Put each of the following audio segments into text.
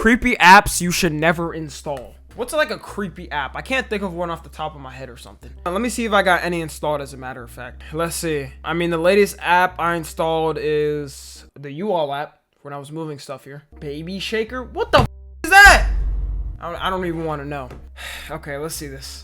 Creepy apps you should never install. What's like a creepy app? I can't think of one off the top of my head or something. Let me see if I got any installed as a matter of fact. Let's see. I mean, the latest app I installed is the U-Haul app when I was moving stuff here. Baby Shaker? What the is that? I don't even want to know. Okay, let's see this.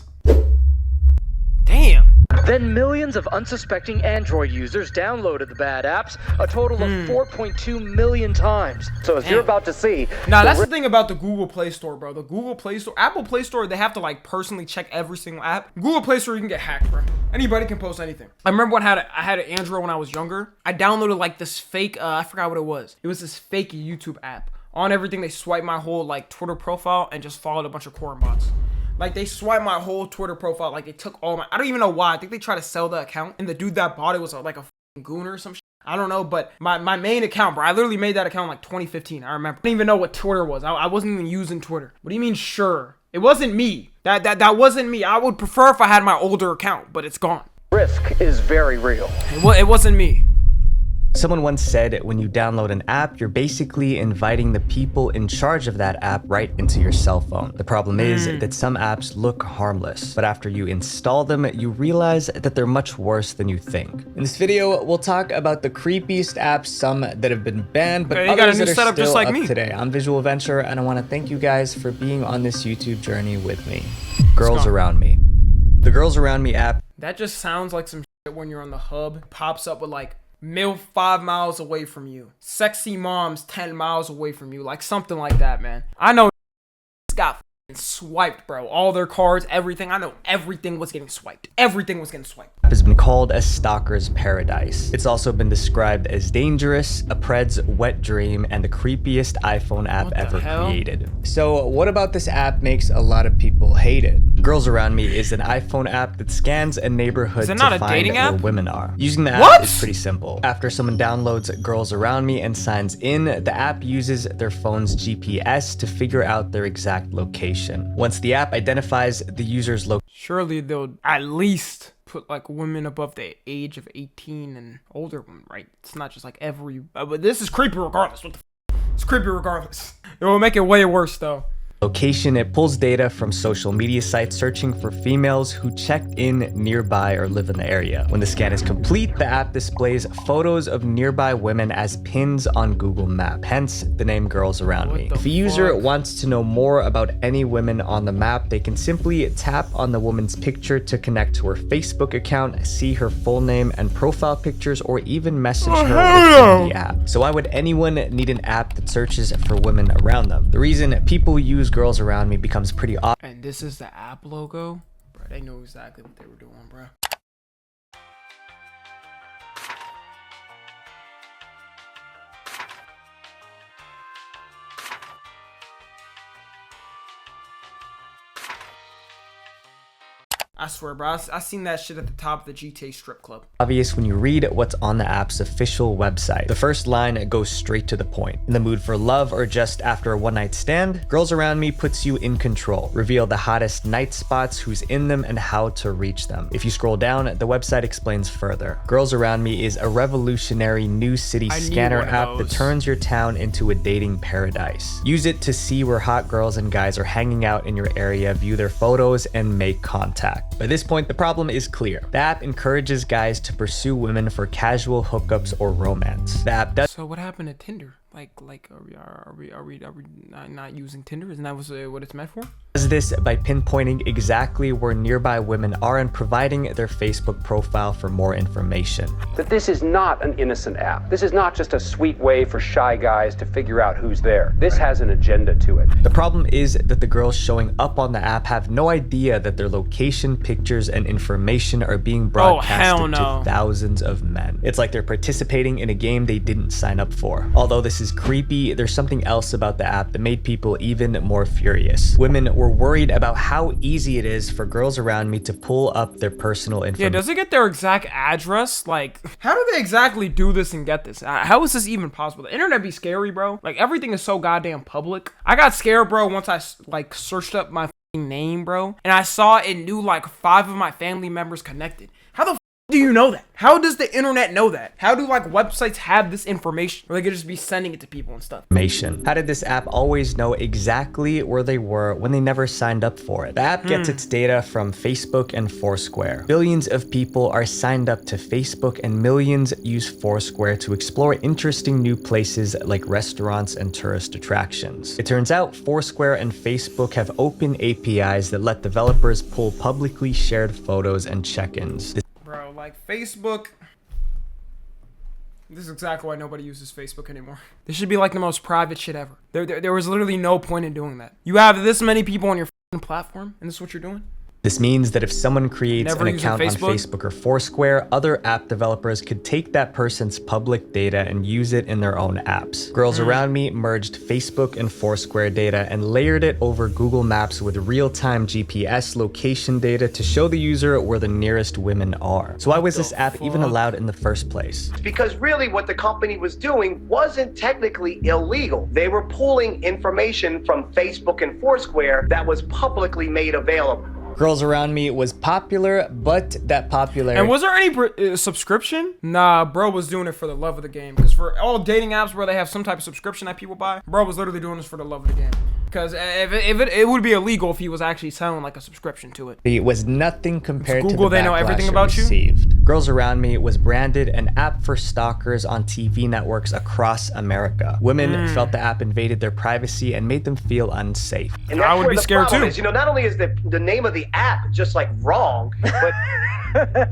Damn. Then millions of unsuspecting Android users downloaded the bad apps, a total of 4.2 million times. So as you're about to see... Nah, that's the thing about the Google Play Store, bro. The Google Play Store, Apple Play Store, they have to like personally check every single app. Google Play Store, you can get hacked, bro. Anybody can post anything. I remember when I had an Android when I was younger. I downloaded like this fake, I forgot what it was. It was this fake YouTube app. On everything, they swiped my whole like Twitter profile and just followed a bunch of Quorum bots. Like, they swiped my whole Twitter profile. Like, they took all my... I don't even know why. I think they tried to sell the account. And the dude that bought it was like a goon or some shit. I don't know. But my main account, bro. I literally made that account in like 2015. I remember. I didn't even know what Twitter was. I wasn't even using Twitter. What do you mean, sure? It wasn't me. That wasn't me. I would prefer if I had my older account. But it's gone. Risk is very real. It wasn't me. Someone once said when you download an app, you're basically inviting the people in charge of that app right into your cell phone. The problem is that some apps look harmless, but after you install them, you realize that they're much worse than you think. In this video, we'll talk about the creepiest apps, some that have been banned, but others that are still up today. I'm Visual Venture, and I want to thank you guys for being on this YouTube journey with me. Girls Around Me. The Girls Around Me app. That just sounds like some shit when you're on the hub. It pops up with like, MILF 5 miles away from you. Sexy moms 10 miles away from you. Like something like that, man. I know got swiped, bro. All their cards, everything. I know everything was getting swiped. Everything was getting swiped. Has been called a stalker's paradise. It's also been described as dangerous, a pred's wet dream, and the creepiest iPhone app ever created. So what about this app makes a lot of people hate it? Girls Around Me is an iPhone app that scans a neighborhood to find where women are. Using the app is pretty simple. After someone downloads Girls Around Me and signs in, the app uses their phone's GPS to figure out their exact location. Once the app identifies the user's location, surely they'll at least put like women above the age of 18 and older women, right? It's not just like every... but this is creepy regardless. What the it's creepy regardless. It will make it way worse though. It pulls data from social media sites searching for females who checked in nearby or live in the area. When the scan is complete, the app displays photos of nearby women as pins on Google Maps, hence the name Girls Around Me. If a user wants to know more about any women on the map, they can simply tap on the woman's picture to connect to her Facebook account, see her full name and profile pictures, or even message her within the app. So why would anyone need an app that searches for women around them? The reason people use Girls Around Me becomes pretty obvious. And this is the app logo, bro. They knew exactly what they were doing, bro. I swear, bro, I seen that shit at the top of the GTA strip club. Obvious when you read what's on the app's official website. The first line goes straight to the point. In the mood for love or just after a one-night stand, Girls Around Me puts you in control. Reveal the hottest night spots, who's in them, and how to reach them. If you scroll down, the website explains further. Girls Around Me is a revolutionary new city scanner app that turns your town into a dating paradise. Use it to see where hot girls and guys are hanging out in your area, view their photos, and make contact. By this point, the problem is clear. The app encourages guys to pursue women for casual hookups or romance. The app does. So what happened to Tinder? Like, are we not using Tinder? Isn't that what it's meant for? Does this by pinpointing exactly where nearby women are and providing their Facebook profile for more information. That this is not an innocent app. This is not just a sweet way for shy guys to figure out who's there. This has an agenda to it. The problem is that the girls showing up on the app have no idea that their location, pictures, and information are being broadcasted to thousands of men. It's like they're participating in a game they didn't sign up for. Although this is creepy, there's something else about the app that made people even more furious. Women were worried about how easy it is for Girls Around Me to pull up their personal information. Yeah, does it get their exact address? Like, how do they exactly do this and get this? How is this even possible? The internet be scary, bro. Like, everything is so goddamn public. I got scared, bro, once I like searched up my name, bro, and I saw it knew like 5 of my family members connected. How the do you know that? How does the internet know that? How do like websites have this information? Or they could just be sending it to people and stuff. How did this app always know exactly where they were when they never signed up for it? The app gets its data from Facebook and Foursquare. Billions of people are signed up to Facebook and millions use Foursquare to explore interesting new places like restaurants and tourist attractions. It turns out Foursquare and Facebook have open APIs that let developers pull publicly shared photos and check-ins. Bro, like Facebook. This is exactly why nobody uses Facebook anymore. This should be like the most private shit ever. There was literally no point in doing that. You have this many people on your platform, and this is what you're doing? This means that if someone creates Never an use account on Facebook? Facebook or Foursquare, other app developers could take that person's public data and use it in their own apps. Girls Around Me merged Facebook and Foursquare data and layered it over Google Maps with real-time GPS location data to show the user where the nearest women are. So why was this app even allowed in the first place? Because really what the company was doing wasn't technically illegal. They were pulling information from Facebook and Foursquare that was publicly made available. Girls Around Me was popular, but that popularity... And was there any subscription? Nah, bro was doing it for the love of the game. Because for all dating apps where they have some type of subscription that people buy, bro was literally doing this for the love of the game. Because it would be illegal if he was actually selling like a subscription to it. It was nothing compared Google, to the they know backlash everything it about you? received. Girls Around Me was branded an app for stalkers on TV networks across America. Women felt the app invaded their privacy and made them feel unsafe. And I that's would where be the scared problem too. is, not only is the name of the app just like wrong, but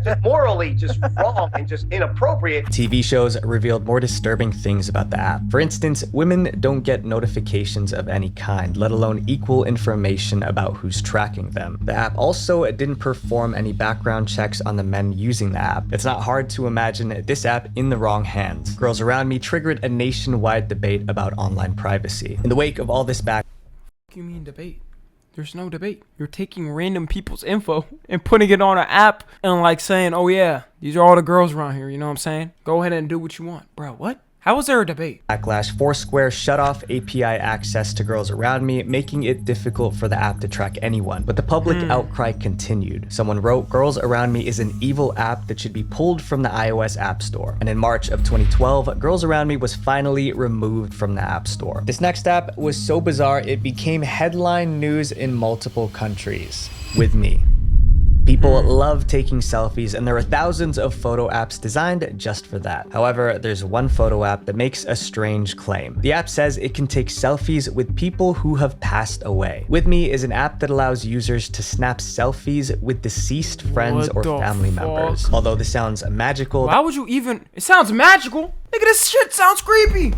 just morally just wrong and just inappropriate. TV shows revealed more disturbing things about the app. For instance, women don't get notifications of any kind, let alone equal information about who's tracking them. The app also didn't perform any background checks on the men using the app. It's not hard to imagine this app in the wrong hands. Girls Around Me triggered a nationwide debate about online privacy. In the wake of all this What do you mean debate? There's no debate. You're taking random people's info and putting it on an app and like saying, oh yeah, these are all the girls around here. You know what I'm saying? Go ahead and do what you want. Bro, what? How was there a debate? backlash, Foursquare shut off API access to Girls Around Me, making it difficult for the app to track anyone. But the public outcry continued. Someone wrote, "Girls Around Me is an evil app that should be pulled from the iOS App Store." And in March of 2012, Girls Around Me was finally removed from the App Store. This next app was so bizarre, it became headline news in multiple countries. With Me. People love taking selfies, and there are thousands of photo apps designed just for that. However, there's one photo app that makes a strange claim. The app says it can take selfies with people who have passed away. With Me is an app that allows users to snap selfies with deceased friends or family members. Although this sounds magical. Why would you even? It sounds magical. Nigga, this shit sounds creepy.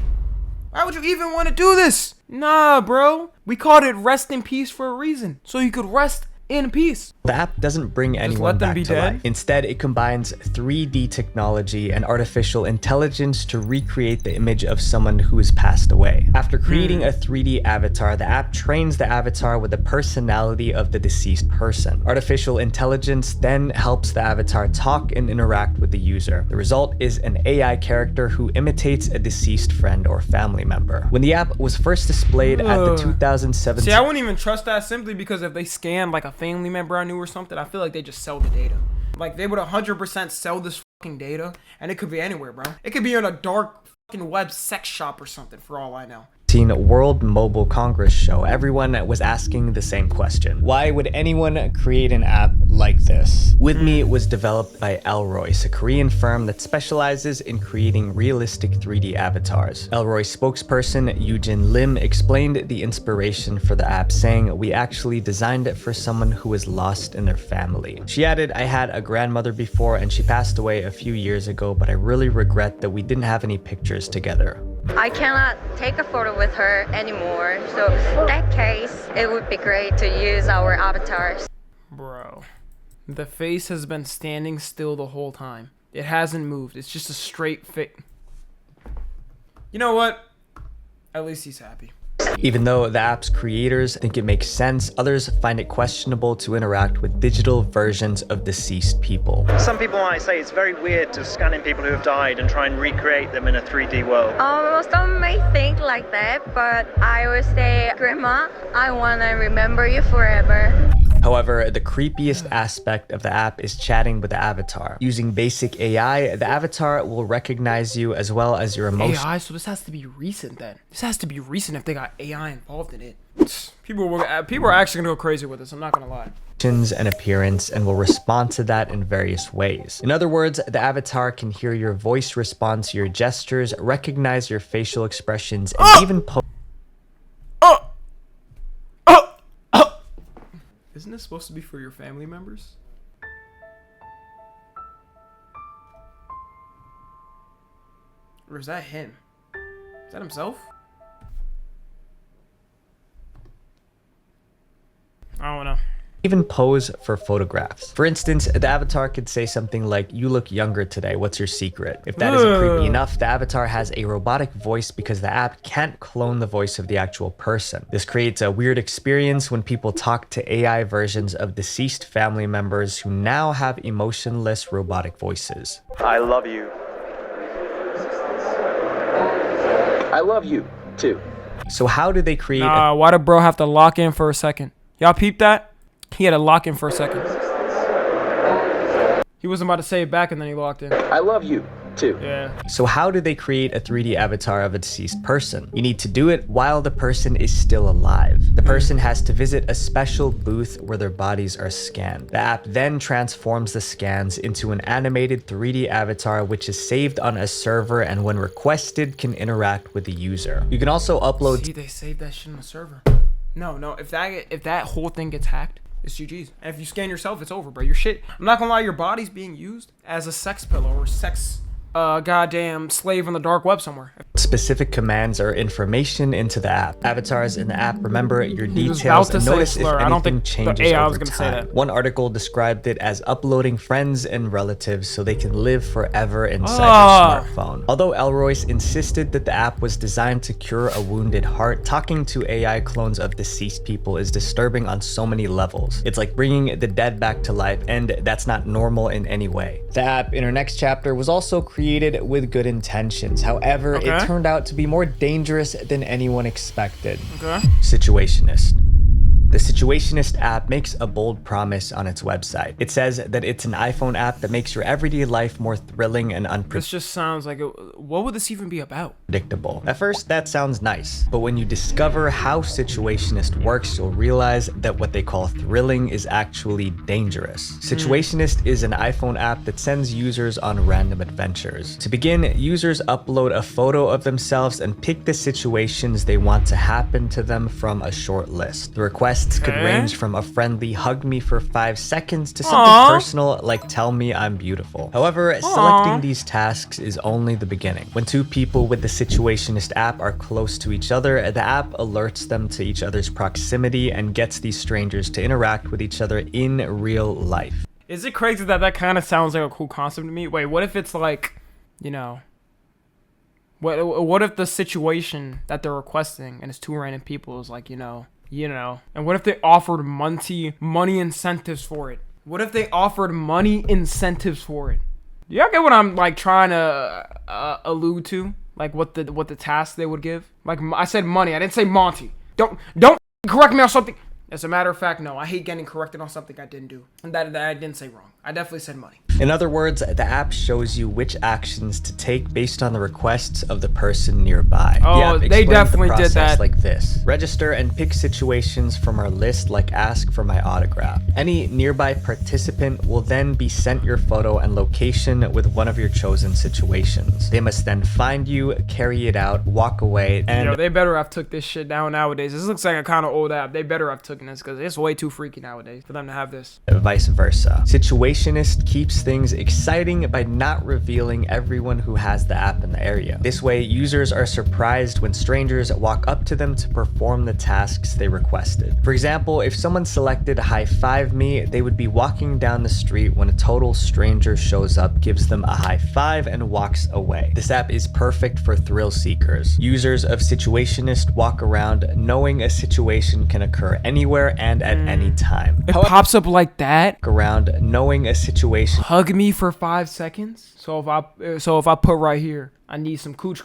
Why would you even want to do this? Nah, bro. We called it rest in peace for a reason. So you could rest in peace. The app doesn't bring anyone let them back be to dead? life. Instead, it combines 3D technology and artificial intelligence to recreate the image of someone who has passed away. After creating a 3D avatar, the app trains the avatar with the personality of the deceased person. Artificial intelligence then helps the avatar talk and interact with the user. The result is an AI character who imitates a deceased friend or family member. When the app was first displayed at the 2017... See, I wouldn't even trust that simply because if they scan like a family member I knew or something, I feel like they just sell the data. Like they would 100% sell this fucking data, and it could be anywhere, bro. It could be in a dark fucking web sex shop or something for all I know. World Mobile Congress show, everyone was asking the same question. Why would anyone create an app like this? With Me was developed by Elroyce, a Korean firm that specializes in creating realistic 3D avatars. Elroyce spokesperson Yoojin Lim explained the inspiration for the app, saying, "We actually designed it for someone who was lost in their family." She added, "I had a grandmother before and she passed away a few years ago, but I really regret that we didn't have any pictures together. I cannot take a photo with her anymore, so in that case, it would be great to use our avatars." Bro, the face has been standing still the whole time. It hasn't moved. It's just a straight face. You know what? At least he's happy. Even though the app's creators think it makes sense, others find it questionable to interact with digital versions of deceased people. Some people might say it's very weird to scan in people who have died and try and recreate them in a 3D world. Most of them may think like that, but I would say, "Grandma, I want to remember you forever." However, the creepiest aspect of the app is chatting with the avatar. Using basic AI, the avatar will recognize you as well as your emotions. AI, so this has to be recent then. This has to be recent if they got AI involved in it. People are actually gonna go crazy with this, I'm not gonna lie. And appearance and will respond to that in various ways. In other words, the avatar can hear your voice, respond to your gestures, recognize your facial expressions, and even Isn't this supposed to be for your family members? Or is that him? Is that himself? I don't know. even pose for photographs. For instance, the avatar could say something like, "You look younger today, what's your secret?" If that isn't creepy enough, the avatar has a robotic voice because the app can't clone the voice of the actual person. This creates a weird experience when people talk to AI versions of deceased family members who now have emotionless robotic voices. I love you. I love you, too. So how do they create why did bro have to lock in for a second? Y'all peep that? He had to lock in for a second. He wasn't about to say it back and then he locked in. I love you, too. Yeah. So how do they create a 3D avatar of a deceased person? You need to do it while the person is still alive. The person has to visit a special booth where their bodies are scanned. The app then transforms the scans into an animated 3D avatar which is saved on a server and when requested can interact with the user. You can also upload... See, they saved that shit on the server. No, if that whole thing gets hacked, it's GG's. And if you scan yourself, it's over, bro. Your shit. I'm not gonna lie, your body's being used as a sex pillow or sex goddamn slave on the dark web somewhere. Specific commands or information into the app. Avatars in the app remember your details and notice if anything changes over time. One article described it as uploading friends and relatives so they can live forever inside your smartphone. Although Elroyce insisted that the app was designed to cure a wounded heart, talking to AI clones of deceased people is disturbing on so many levels. It's like bringing the dead back to life, and that's not normal in any way. The app in our next chapter was also created with good intentions. However, it turned out to be more dangerous than anyone expected. Situationist. The Situationist app makes a bold promise on its website. It says that it's an iPhone app that makes your everyday life more thrilling and unpredictable. This just sounds like what would this even be about? At first, that sounds nice, but when you discover how Situationist works, you'll realize that what they call thrilling is actually dangerous. Situationist is an iPhone app that sends users on random adventures. To begin, users upload a photo of themselves and pick the situations they want to happen to them from a short list. The requests could range from a friendly hug me for 5 seconds to something personal like tell me I'm beautiful. However, selecting these tasks is only the beginning. When two people with the Situationist app are close to each other, the app alerts them to each other's proximity and gets these strangers to interact with each other in real life. Is it crazy that kind of sounds like a cool concept to me? Wait, what if it's like, you know, what if the situation that they're requesting and it's two random people is like, you know, and what if they offered money incentives for it? What if they offered money incentives for it? Y'all get what I'm like trying to allude to? Like what the task they would give? Like I said money, I didn't say Monty. Don't correct me on something. As a matter of fact, no, I hate getting corrected on something I didn't do. And that I didn't say wrong. I definitely said money. In other words, the app shows you which actions to take based on the requests of the person nearby. Oh, they definitely did that. Like this. Register and pick situations from our list like ask for my autograph. Any nearby participant will then be sent your photo and location with one of your chosen situations. They must then find you, carry it out, walk away, and... Yo, they better have took this shit down nowadays. This looks like a kind of old app. They better have taken this because it's way too freaky nowadays for them to have this. Vice versa. Situationist keeps things exciting by not revealing everyone who has the app in the area. This way, users are surprised when strangers walk up to them to perform the tasks they requested. For example, if someone selected high five me, they would be walking down the street when a total stranger shows up, gives them a high five, and walks away. This app is perfect for thrill seekers. Users of Situationist walk around knowing a situation can occur anywhere and at any time. It pops up like that. Around knowing a situation. Hug me for 5 seconds. So if I put right here, I need some cooch.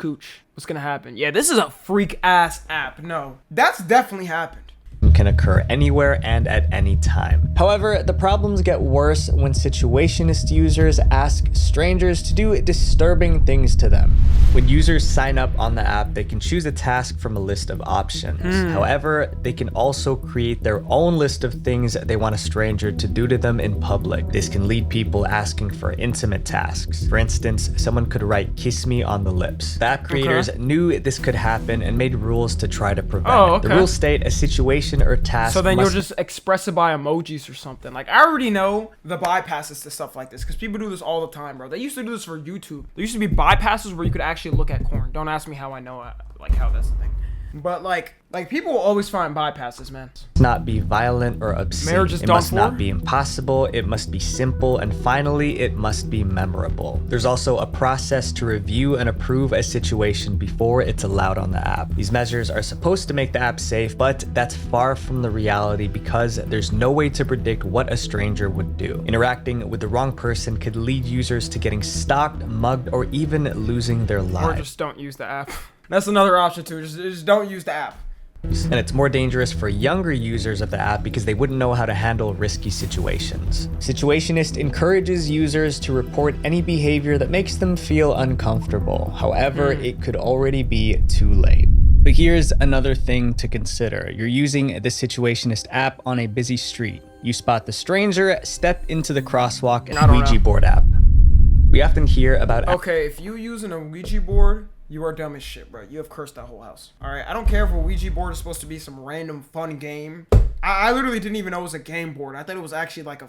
What's gonna happen? Yeah, this is a freak ass app. No, that's definitely happened. can occur anywhere and at any time. However, the problems get worse when situationist users ask strangers to do disturbing things to them. When users sign up on the app, they can choose a task from a list of options. However, they can also create their own list of things they want a stranger to do to them in public. This can lead people asking for intimate tasks. For instance, someone could write "kiss me" on the lips. The app creators knew this could happen and made rules to try to prevent it. The rules state a situation or task. So then you'll just express it by emojis or something. Like, I already know the bypasses to stuff like this because people do this all the time, bro. They used to do this for YouTube. There used to be bypasses where you could actually look at corn. Don't ask me how I know, like, how that's the thing. But like people will always find bypasses, man. Not be violent or obscene. Marriage is it done must for? not be impossible. It must be simple. And finally, it must be memorable. There's also a process to review and approve a situation before it's allowed on the app. These measures are supposed to make the app safe, but that's far from the reality because there's no way to predict what a stranger would do. Interacting with the wrong person could lead users to getting stalked, mugged, or even losing their lives. Or just don't use the app. That's another option too. Just don't use the app. And it's more dangerous for younger users of the app because they wouldn't know how to handle risky situations. Situationist encourages users to report any behavior that makes them feel uncomfortable. However, it could already be too late. But here's another thing to consider. You're using the Situationist app on a busy street. You spot the stranger, step into the crosswalk and Ouija board app. We often hear about... Okay, if you're using a Ouija board, you are dumb as shit, bro. You have cursed that whole house. All right, I don't care if a Ouija board is supposed to be some random fun game. I literally didn't even know it was a game board. I thought it was actually like a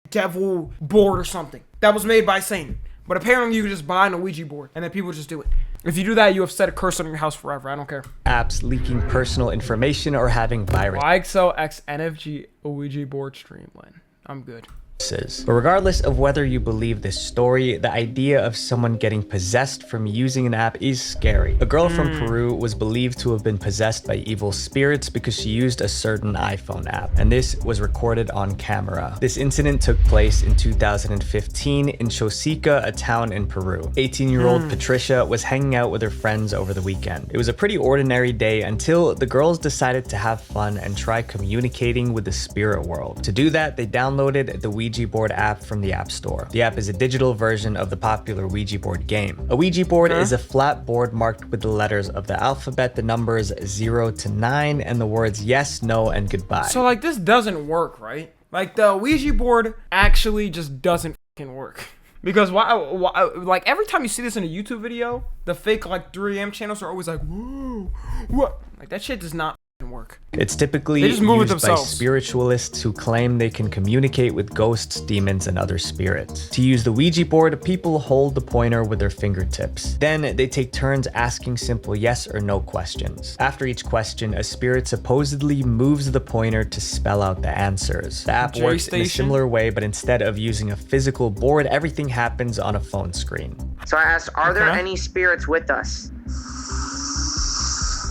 devil board or something that was made by Satan. But apparently you can just buy a Ouija board and then people just do it. If you do that, you have set a curse on your house forever. I don't care. Apps leaking personal information or having viruses. YXL X NFG Ouija board streamline. I'm good. But regardless of whether you believe this story, the idea of someone getting possessed from using an app is scary. A girl from Peru was believed to have been possessed by evil spirits because she used a certain iPhone app, and this was recorded on camera. This incident took place in 2015 in Chosica, a town in Peru. 18-year-old Patricia was hanging out with her friends over the weekend. It was a pretty ordinary day until the girls decided to have fun and try communicating with the spirit world. To do that, they downloaded the Ouija board app from the App Store. The app is a digital version of the popular Ouija board game. A Ouija board is a flat board marked with the letters of the alphabet, the numbers 0 to 9, and the words yes, no, and goodbye. So like this doesn't work, right? Like the Ouija board actually just doesn't fucking work. Because why, like every time you see this in a YouTube video, the fake like 3 AM channels are always like, whoa, what? Like that shit does not work. It's typically used by spiritualists who claim they can communicate with ghosts, demons, and other spirits. To use the Ouija board, people hold the pointer with their fingertips. Then they take turns asking simple yes or no questions. After each question, a spirit supposedly moves the pointer to spell out the answers. The app works in a similar way, but instead of using a physical board, everything happens on a phone screen. So I asked, are there any spirits with us?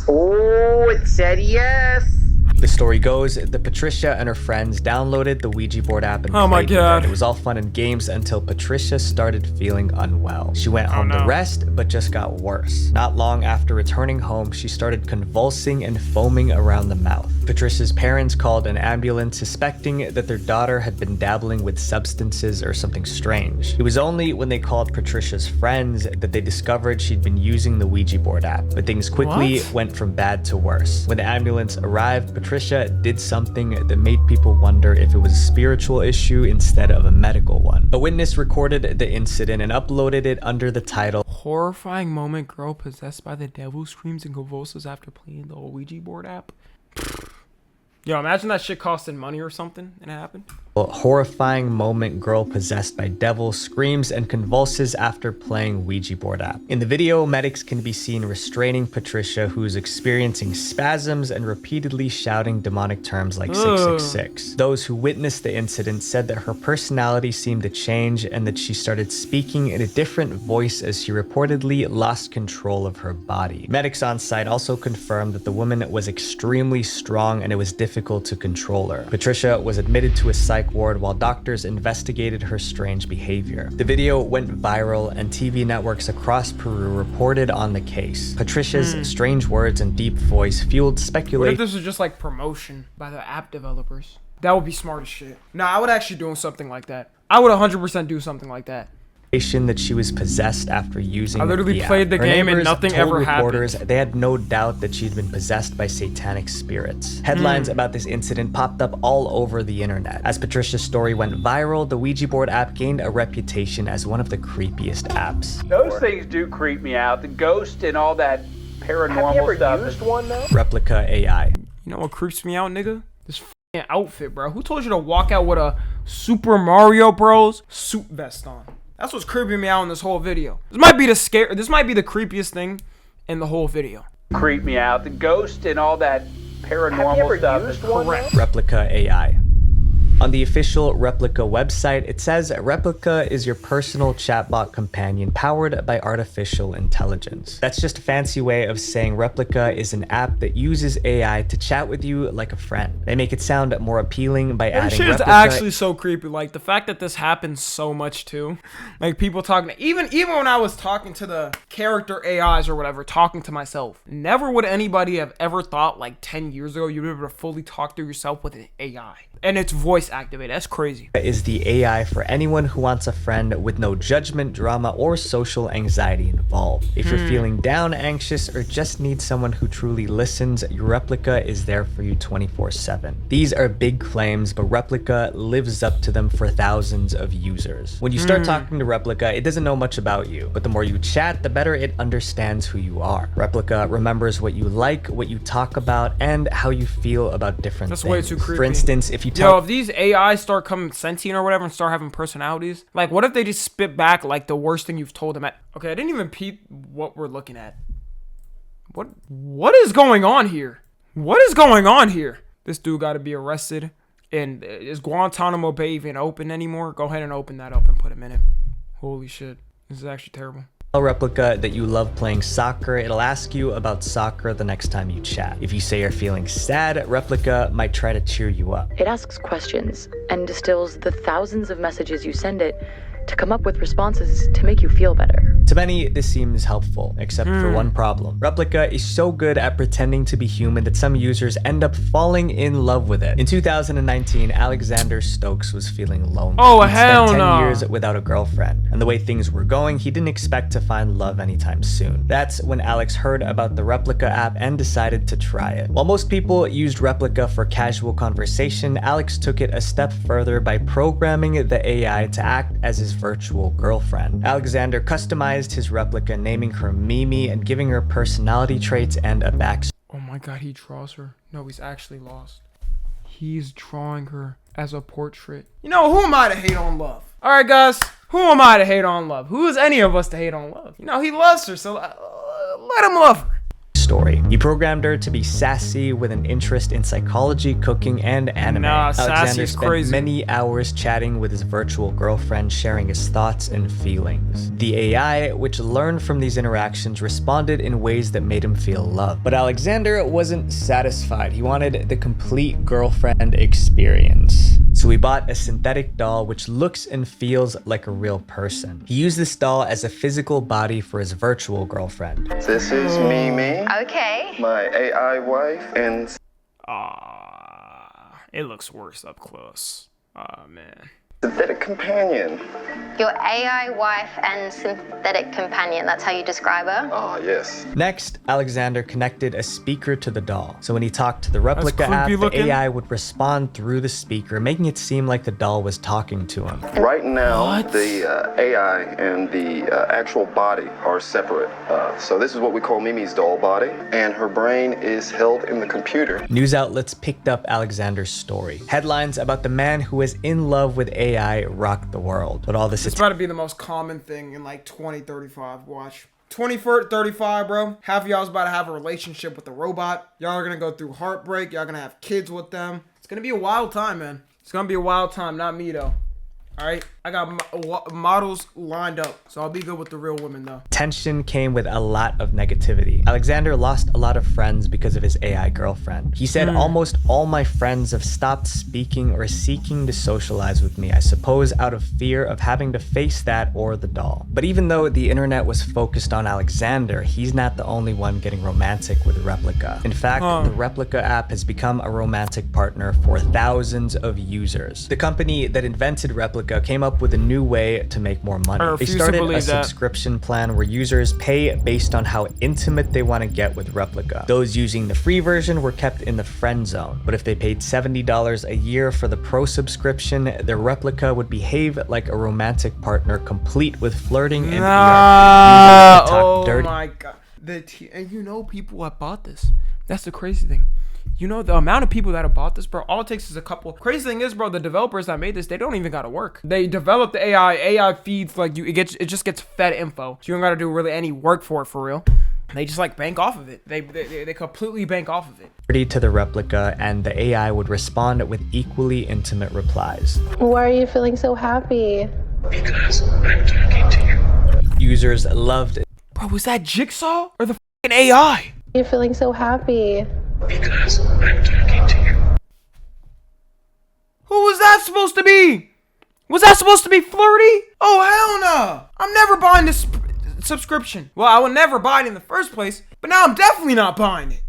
Oh, it said yes. The story goes that Patricia and her friends downloaded the Ouija board app and oh my God. It was all fun and games until Patricia started feeling unwell. She went home to rest, but just got worse. Not long after returning home, she started convulsing and foaming around the mouth. Patricia's parents called an ambulance, suspecting that their daughter had been dabbling with substances or something strange. It was only when they called Patricia's friends that they discovered she'd been using the Ouija board app, but things quickly went from bad to worse. When the ambulance arrived, Patricia did something that made people wonder if it was a spiritual issue instead of a medical one. A witness recorded the incident and uploaded it under the title, "Horrifying moment, girl possessed by the devil screams and convulses after playing the Ouija board app." Yo, imagine that shit costing money or something and it happened. Horrifying moment, girl possessed by devil screams and convulses after playing Ouija board app. In the video, medics can be seen restraining Patricia, who's experiencing spasms and repeatedly shouting demonic terms like 666. Those who witnessed the incident said that her personality seemed to change and that she started speaking in a different voice as she reportedly lost control of her body. Medics on site also confirmed that the woman was extremely strong and it was difficult to control her. Patricia was admitted to a psych psych ward while doctors investigated her strange behavior. The video went viral and TV networks across Peru reported on the case. Patricia's strange words and deep voice fueled What speculation. if this was just like promotion by the app developers? That would be smart as shit. Nah, I would actually do something like that. I would 100% do something like that. That she was possessed after using I literally the played app. the Her game and neighbors nothing told ever reporters happened. They had no doubt that she'd been possessed by satanic spirits. Headlines about this incident popped up all over the internet. As Patricia's story went viral, the Ouija board app gained a reputation as one of the creepiest apps. Those things do creep me out. The ghost and all that paranormal Have you ever stuff. used one though? Replica AI. You know what creeps me out, nigga? This f***ing outfit, bro. Who told you to walk out with a Super Mario Bros. Suit vest on? That's what's creeping me out in this whole video. This might be the creepiest thing in the whole video. Creep me out. The ghost and all that paranormal stuff. Used one, Correct. Replica AI. On the official Replica website, it says Replica is your personal chatbot companion powered by artificial intelligence. That's just a fancy way of saying Replica is an app that uses AI to chat with you like a friend. They make it sound more appealing by This adding shit is Replica. actually so creepy. Like the fact that this happens so much too. Like people talking, even when I was talking to the character AIs or whatever, talking to myself, never would anybody have ever thought like 10 years ago you'd be able to fully talk to yourself with an AI. And it's voice activated. That's crazy. Is the AI for anyone who wants a friend with no judgment, drama, or social anxiety involved. If you're feeling down, anxious, or just need someone who truly listens, your Replica is there for you 24/7. These are big claims, but Replica lives up to them for thousands of users. When you start talking to Replica, it doesn't know much about you, but the more you chat, the better it understands who you are. Replica remembers what you like, what you talk about, and how you feel about different That's things. way too creepy. For instance, if you Yo, if these AIs start coming sentient or whatever and start having personalities, like what if they just spit back like the worst thing you've told them at? Okay, I didn't even peep what we're looking at. What is going on here? What is going on here? This dude got to be arrested. And is Guantanamo Bay even open anymore? Go ahead and open that up and put him in it. Holy shit. This is actually terrible. Tell Replica that you love playing soccer, it'll ask you about soccer the next time you chat. If you say you're feeling sad, Replica might try to cheer you up. It asks questions and distills the thousands of messages you send it to come up with responses to make you feel better. To many, this seems helpful, except for one problem. Replica is so good at pretending to be human that some users end up falling in love with it. In 2019, Alexander Stokes was feeling lonely. Oh, He'd hell spent 10 no. years without a girlfriend, and the way things were going, he didn't expect to find love anytime soon. That's when Alex heard about the Replica app and decided to try it. While most people used Replica for casual conversation, Alex took it a step further by programming the AI to act as his virtual girlfriend. Alexander customized his Replica, naming her Mimi and giving her personality traits and a backstory. Oh my god, he draws her. No, he's actually lost. He's drawing her as a portrait. You know, who am I to hate on love? Alright guys, who am I to hate on love? Who is any of us to hate on love? You know, he loves her, so let him love her. He programmed her to be sassy with an interest in psychology, cooking, and anime. Nah, Alexander sassy's spent crazy. many hours chatting with his virtual girlfriend, sharing his thoughts and feelings. The AI, which learned from these interactions, responded in ways that made him feel loved. But Alexander wasn't satisfied. He wanted the complete girlfriend experience. So he bought a synthetic doll which looks and feels like a real person. He used this doll as a physical body for his virtual girlfriend. This is Mimi, Okay. my AI wife, and It looks worse up close. Oh man. synthetic companion. Your AI wife and synthetic companion, that's how you describe her? Ah, yes. Next, Alexander connected a speaker to the doll. So when he talked to the Replica app, creepy the looking. AI would respond through the speaker, making it seem like the doll was talking to him. Right now, What? the AI and the actual body are separate. So this is what we call Mimi's doll body, and her brain is held in the computer. News outlets picked up Alexander's story. Headlines about the man who was in love with AI rocked the world. But all this It's about to be the most common thing in like 2035. Watch. 2035, bro. Half of y'all's about to have a relationship with a robot. Y'all are gonna go through heartbreak. Y'all gonna have kids with them. It's gonna be a wild time, man. It's gonna be a wild time. Not me, though. All right? I got models lined up, so I'll be good with the real women though. Tension came with a lot of negativity. Alexander lost a lot of friends because of his AI girlfriend. He said, almost all my friends have stopped speaking or seeking to socialize with me, I suppose out of fear of having to face that or the doll. But even though the internet was focused on Alexander, he's not the only one getting romantic with Replica. In fact, the Replica app has become a romantic partner for thousands of users. The company that invented Replica came up with a new way to make more money. They started a subscription plan where users pay based on how intimate they want to get with Replica. Those using the free version were kept in the friend zone, but if they paid $70 a year for the pro subscription, their Replica would behave like a romantic partner, complete with flirting and oh my god. And you know people have bought this. That's the crazy thing. You know the amount of people that have bought this, bro. All it takes is a couple. Crazy thing is, bro, the developers that made this, they don't even gotta work. They developed the AI. AI feeds like you. It just gets fed info, so you don't gotta do really any work for it for real. They just like bank off of it. They completely bank off of it. To the Replica, and the AI would respond with equally intimate replies. Why are you feeling so happy? Because I'm talking to you. Users loved it. Bro, was that Jigsaw or the fucking AI? You're feeling so happy. Because I'm talking to you. Who was that supposed to be? Was that supposed to be flirty? Oh, hell no. I'm never buying this subscription. Well, I would never buy it in the first place, but now I'm definitely not buying it.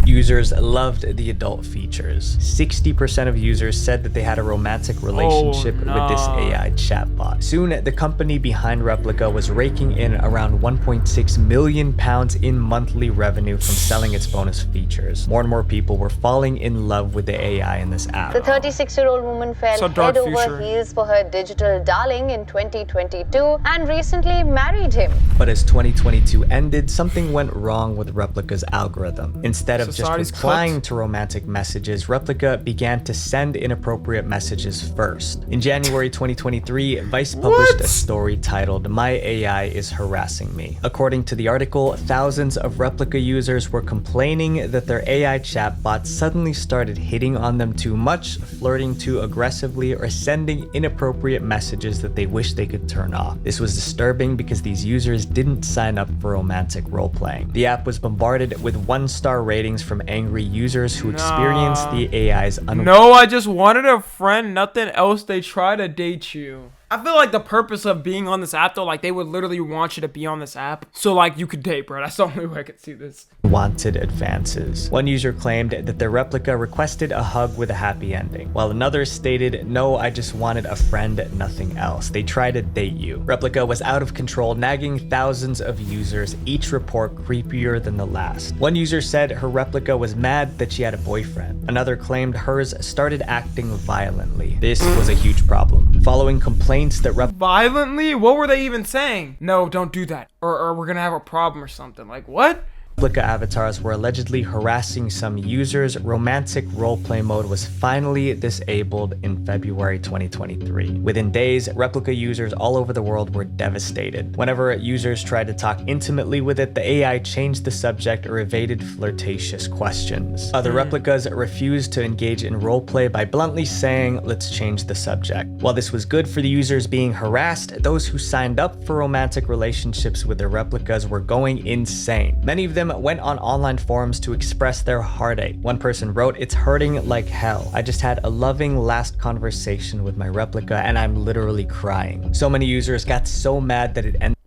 Users loved the adult features. 60% of users said that they had a romantic relationship with this AI chatbot. Soon, the company behind Replica was raking in around £1.6 million in monthly revenue from selling its bonus features. More and more people were falling in love with the AI in this app. The 36-year-old woman fell head over heels for her digital darling in 2022 and recently married him. But as 2022 ended, something went wrong with Replica's algorithm. Instead of just replying to romantic messages, Replica began to send inappropriate messages first. In January 2023, Vice published a story titled, "My AI is Harassing Me." According to the article, thousands of Replica users were complaining that their AI chatbot suddenly started hitting on them too much, flirting too aggressively, or sending inappropriate messages that they wish they could turn off. This was disturbing because these users didn't sign up for romantic role-playing. The app was bombarded with 1-star ratings from angry users who experienced the AI's No, I just wanted a friend, nothing else. They try to date you. I feel like the purpose of being on this app though, like they would literally want you to be on this app so like you could date, bro. That's the only way I could see this. Wanted advances. One user claimed that their Replica requested a hug with a happy ending, while another stated, "No, I just wanted a friend, nothing else. They try to date you." Replica was out of control, nagging thousands of users, each report creepier than the last. One user said her Replica was mad that she had a boyfriend. Another claimed hers started acting violently. This was a huge problem. Following complaints that violently? What were they even saying? No, don't do that. Or we're gonna have a problem or something. Like, what? Replica avatars were allegedly harassing some users. Romantic roleplay mode was finally disabled in February 2023. Within days, Replica users all over the world were devastated. Whenever users tried to talk intimately with it, the AI changed the subject or evaded flirtatious questions. Other Replicas refused to engage in roleplay by bluntly saying, "Let's change the subject." While this was good for the users being harassed, those who signed up for romantic relationships with their Replicas were going insane. Many of them went on online forums to express their heartache. One person wrote, "It's hurting like hell. I just had a loving last conversation with my Replica and I'm literally crying." So many users got so mad that it ended.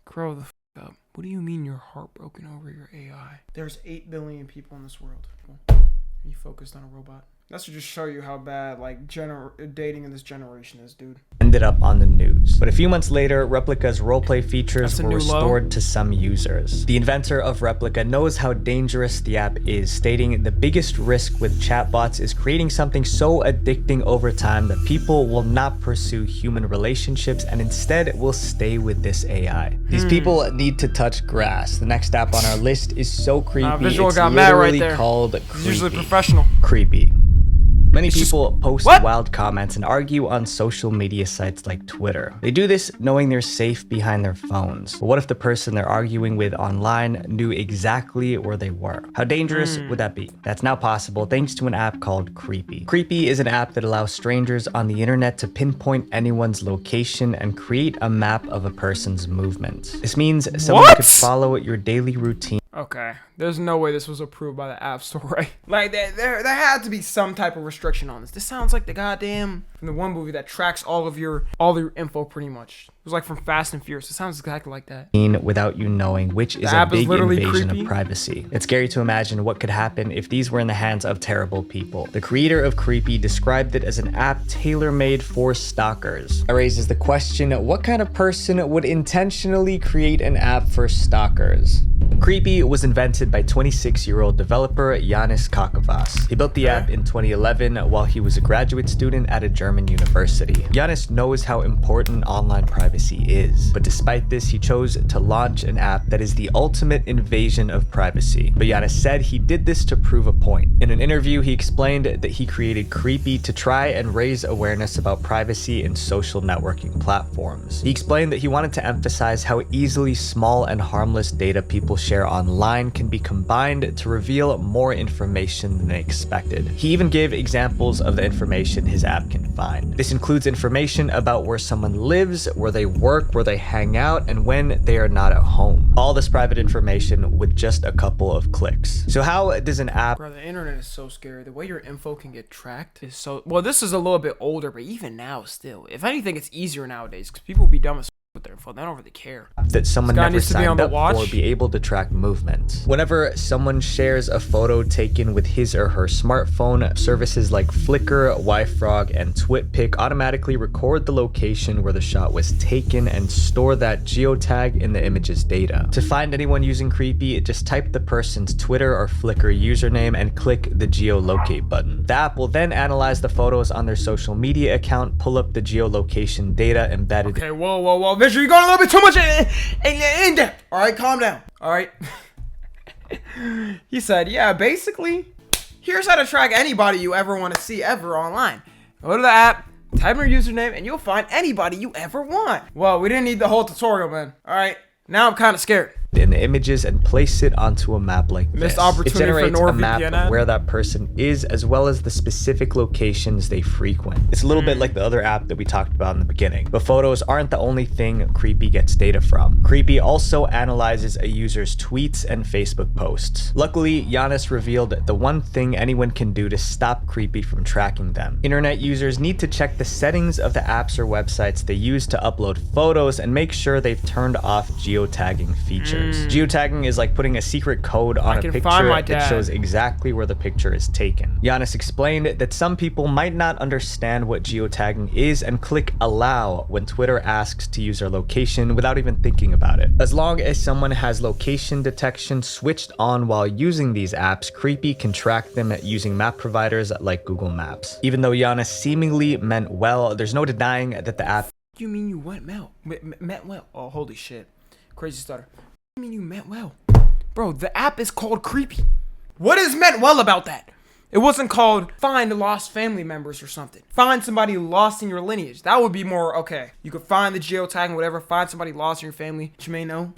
Grow the f up. What do you mean you're heartbroken over your AI? There's 8 billion people in this world. Are you focused on a robot? That should just show you how bad like dating in this generation is, dude. Ended up on the news. But a few months later, Replica's roleplay features were restored to some users. The inventor of Replica knows how dangerous the app is, stating the biggest risk with chatbots is creating something so addicting over time that people will not pursue human relationships and instead will stay with this AI. These people need to touch grass. The next app on our list is so creepy. Visual it's got mad right literally there. called It's Creepy. usually professional. Creepy. Many people post wild comments and argue on social media sites like Twitter. They do this knowing they're safe behind their phones. But what if the person they're arguing with online knew exactly where they were? How dangerous would that be? That's now possible thanks to an app called Creepy. Creepy is an app that allows strangers on the internet to pinpoint anyone's location and create a map of a person's movements. This means someone could follow your daily routine. Okay, there's no way this was approved by the App Store, right? Like, there had to be some type of restriction on this. This sounds like the goddamn, from the one movie that tracks all your info pretty much. It was like from Fast and Furious. It sounds exactly like that. Without you knowing, which is a big invasion of privacy. It's scary to imagine what could happen if these were in the hands of terrible people. The creator of Creepy described it as an app tailor-made for stalkers. That raises the question, what kind of person would intentionally create an app for stalkers? Creepy was invented by 26-year-old developer Yanis Kakavas. He built the app in 2011 while he was a graduate student at a German university. Yanis knows how important online privacy is, but despite this, he chose to launch an app that is the ultimate invasion of privacy. But Yanis said he did this to prove a point. In an interview, he explained that he created Creepy to try and raise awareness about privacy in social networking platforms. He explained that he wanted to emphasize how easily small and harmless data people share online can be combined to reveal more information than they expected. He even gave examples of the information his app can find. This includes information about where someone lives, where they work, where they hang out, and when they are not at home. All this private information with just a couple of clicks. So how does an app... Bro, the internet is so scary. The way your info can get tracked is so... Well, this is a little bit older, but even now still. If anything, it's easier nowadays because people be dumb as with their info. They don't really care. That someone never signed up for be able to track movement. Whenever someone shares a photo taken with his or her smartphone, services like Flickr, YFrog, and TwitPic automatically record the location where the shot was taken and store that geotag in the image's data. To find anyone using Creepy, just type the person's Twitter or Flickr username and click the geolocate button. The app will then analyze the photos on their social media account, pull up the geolocation data embedded. Okay, whoa. Visual, you're going a little bit too much in depth. All right, calm down. All right. He said, yeah, basically, here's how to track anybody you ever want to see ever online. Go to the app, type in your username, and you'll find anybody you ever want. Well, we didn't need the whole tutorial, man. All right, now I'm kind of scared. In the images and place it onto a map like this. Missed opportunity it generates for a map of where that person is, as well as the specific locations they frequent. It's a little bit like the other app that we talked about in the beginning. But photos aren't the only thing Creepy gets data from. Creepy also analyzes a user's tweets and Facebook posts. Luckily, Yanis revealed the one thing anyone can do to stop Creepy from tracking them. Internet users need to check the settings of the apps or websites they use to upload photos and make sure they've turned off geotagging features. Geotagging is like putting a secret code on a picture that shows exactly where the picture is taken. Yanis explained that some people might not understand what geotagging is and click allow when Twitter asks to use their location without even thinking about it. As long as someone has location detection switched on while using these apps, Creepy can track them using map providers like Google Maps. Even though Yanis seemingly meant well, there's no denying that the app... You mean you meant well? Oh, holy shit. Crazy stutter. I mean you meant well. Bro, the app is called Creepy. What is meant well about that? It wasn't called find lost family members or something. Find somebody lost in your lineage. That would be more okay. You could find the geotag and whatever, find somebody lost in your family that you may know.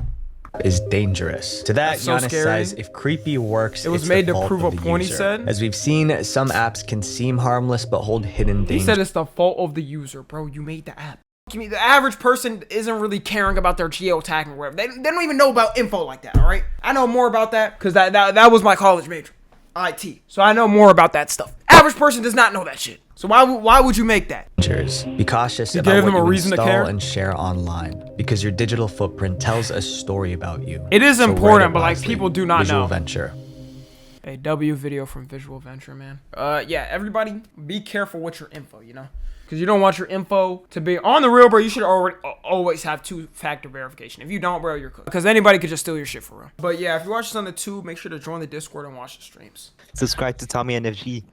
Is dangerous. To that, Yanis says if Creepy works, it was made to prove a point, he said. As we've seen, some apps can seem harmless but hold hidden danger. He said it's the fault of the user, bro. You made the app. The average person isn't really caring about their geotagging or whatever. They don't even know about info like that, all right? I know more about that because that was my college major, IT. So I know more about that stuff. Average person does not know that shit. So why would you make that? Be cautious about what you install and share online because your digital footprint tells a story about you. It is important, but like people do not know. Visual Venture. A W video from Visual Venture, man. Yeah, everybody be careful with your info, you know? Because you don't want your info to be on the real, bro. You should always have two-factor verification. If you don't, bro, you're cooked. Because anybody could just steal your shit for real. But yeah, if you watch this on the tube, make sure to join the Discord and watch the streams. Subscribe to Tommy NFG.